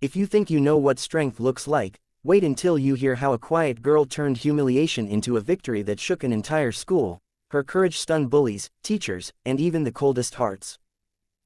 If you think you know what strength looks like, wait until you hear how a quiet girl turned humiliation into a victory that shook an entire school. Her courage stunned bullies, teachers, and even the coldest hearts.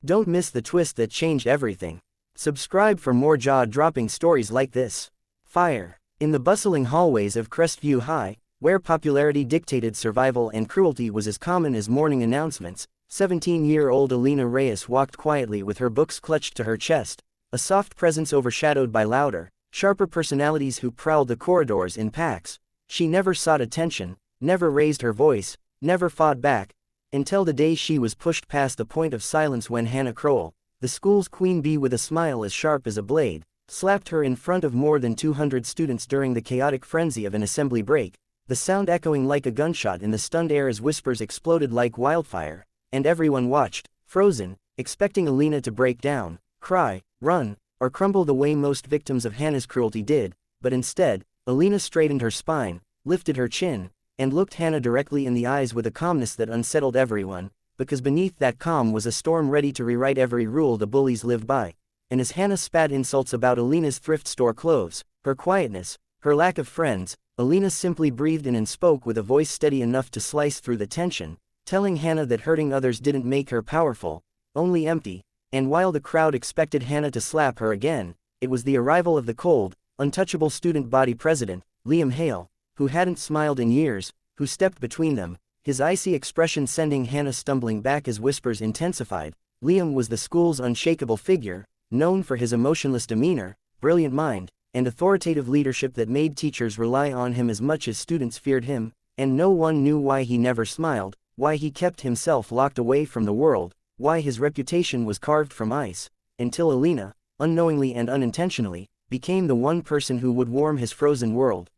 Don't miss the twist that changed everything. Subscribe for more jaw-dropping stories like this. Fire. In the bustling hallways of Crestview High, where popularity dictated survival and cruelty was as common as morning announcements, 17-year-old Alina Reyes walked quietly with her books clutched to her chest, a soft presence overshadowed by louder, sharper personalities who prowled the corridors in packs. She never sought attention, never raised her voice, never fought back, until the day she was pushed past the point of silence when Hannah Crowell, the school's queen bee with a smile as sharp as a blade, slapped her in front of more than 200 students during the chaotic frenzy of an assembly break, the sound echoing like a gunshot in the stunned air as whispers exploded like wildfire, and everyone watched, frozen, expecting Alina to break down, cry, run, or crumble the way most victims of Hannah's cruelty did, but instead, Alina straightened her spine, lifted her chin, and looked Hannah directly in the eyes with a calmness that unsettled everyone, because beneath that calm was a storm ready to rewrite every rule the bullies lived by. And as Hannah spat insults about Alina's thrift store clothes, her quietness, her lack of friends, Alina simply breathed in and spoke with a voice steady enough to slice through the tension, telling Hannah that hurting others didn't make her powerful, only empty. And while the crowd expected Hannah to slap her again, it was the arrival of the cold, untouchable student body president, Liam Hale, who hadn't smiled in years, who stepped between them, his icy expression sending Hannah stumbling back as whispers intensified. Liam was the school's unshakable figure, known for his emotionless demeanor, brilliant mind, and authoritative leadership that made teachers rely on him as much as students feared him, and no one knew why he never smiled, why he kept himself locked away from the world, why his reputation was carved from ice, until Alina, unknowingly and unintentionally, became the one person who would warm his frozen world.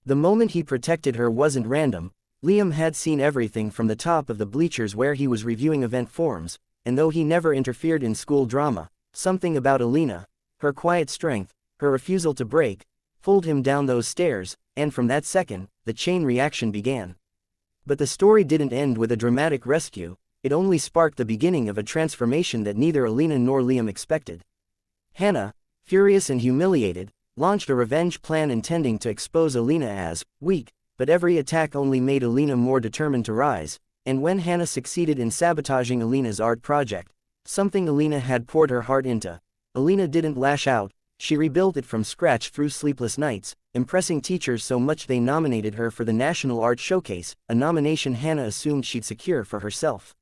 The moment he protected her wasn't random. Liam had seen everything from the top of the bleachers where he was reviewing event forms, and though he never interfered in school drama, something about Alina, her quiet strength, her refusal to break, pulled him down those stairs, and from that second, the chain reaction began. But the story didn't end with a dramatic rescue, it only sparked the beginning of a transformation that neither Alina nor Liam expected. Hannah, furious and humiliated, launched a revenge plan intending to expose Alina as weak, but every attack only made Alina more determined to rise, and when Hannah succeeded in sabotaging Alina's art project, something Alina had poured her heart into, Alina didn't lash out, she rebuilt it from scratch through sleepless nights, impressing teachers so much they nominated her for the National Art Showcase, a nomination Hannah assumed she'd secure for herself.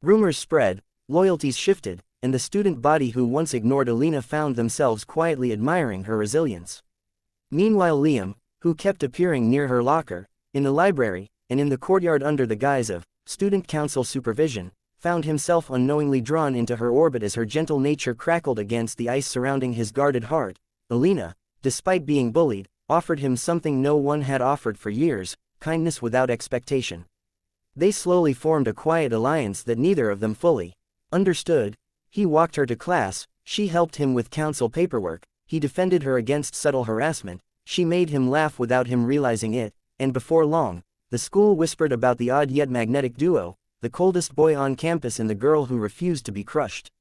Rumors spread, loyalties shifted, and the student body who once ignored Alina found themselves quietly admiring her resilience. Meanwhile Liam, who kept appearing near her locker, in the library, and in the courtyard under the guise of student council supervision, found himself unknowingly drawn into her orbit as her gentle nature crackled against the ice surrounding his guarded heart. Alina, despite being bullied, offered him something no one had offered for years, kindness without expectation. They slowly formed a quiet alliance that neither of them fully understood. He walked her to class, she helped him with council paperwork, he defended her against subtle harassment, she made him laugh without him realizing it, and before long, the school whispered about the odd yet magnetic duo, the coldest boy on campus and the girl who refused to be crushed.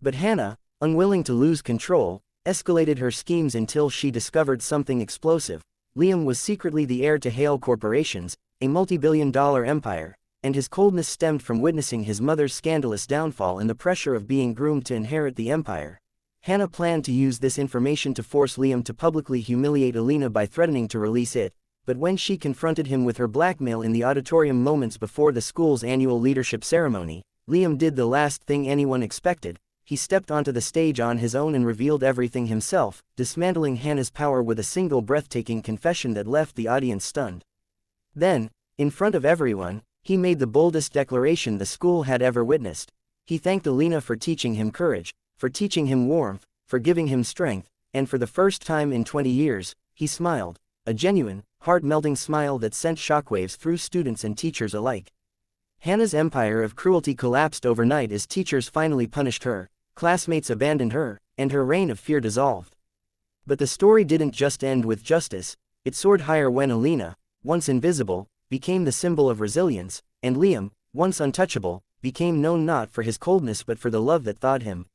But Hannah, unwilling to lose control, escalated her schemes until she discovered something explosive. Liam was secretly the heir to Hale Corporations, a multi-billion-dollar empire, and his coldness stemmed from witnessing his mother's scandalous downfall and the pressure of being groomed to inherit the empire. Hannah planned to use this information to force Liam to publicly humiliate Alina by threatening to release it, but when she confronted him with her blackmail in the auditorium moments before the school's annual leadership ceremony, Liam did the last thing anyone expected. He stepped onto the stage on his own and revealed everything himself, dismantling Hannah's power with a single breathtaking confession that left the audience stunned. Then, in front of everyone, he made the boldest declaration the school had ever witnessed. He thanked Alina for teaching him courage, for teaching him warmth, for giving him strength, and for the first time in 20 years, he smiled, a genuine, heart-melting smile that sent shockwaves through students and teachers alike. Hannah's empire of cruelty collapsed overnight as teachers finally punished her, classmates abandoned her, and her reign of fear dissolved. But the story didn't just end with justice, it soared higher when Alina, once invisible, became the symbol of resilience, and Liam, once untouchable, became known not for his coldness but for the love that thawed him.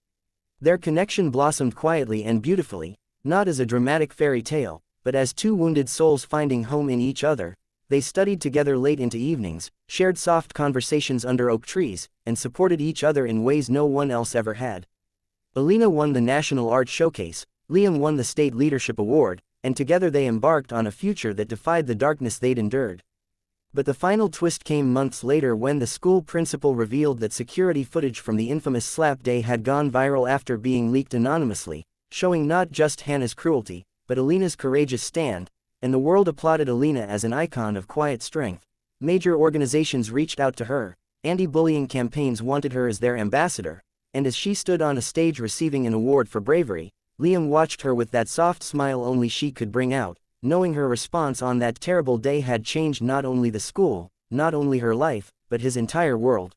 Their connection blossomed quietly and beautifully, not as a dramatic fairy tale, but as two wounded souls finding home in each other. They studied together late into evenings, shared soft conversations under oak trees, and supported each other in ways no one else ever had. Alina won the National Art Showcase, Liam won the State Leadership Award, and together they embarked on a future that defied the darkness they'd endured. But the final twist came months later when the school principal revealed that security footage from the infamous slap day had gone viral after being leaked anonymously, showing not just Hannah's cruelty, but Alina's courageous stand, and the world applauded Alina as an icon of quiet strength. Major organizations reached out to her, anti-bullying campaigns wanted her as their ambassador, and as she stood on a stage receiving an award for bravery, Liam watched her with that soft smile only she could bring out, knowing her response on that terrible day had changed not only the school, not only her life, but his entire world.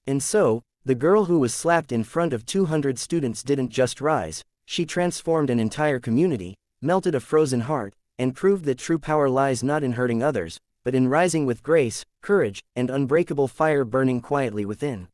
And so, the girl who was slapped in front of 200 students didn't just rise, she transformed an entire community, melted a frozen heart, and proved that true power lies not in hurting others, but in rising with grace, courage, and unbreakable fire burning quietly within.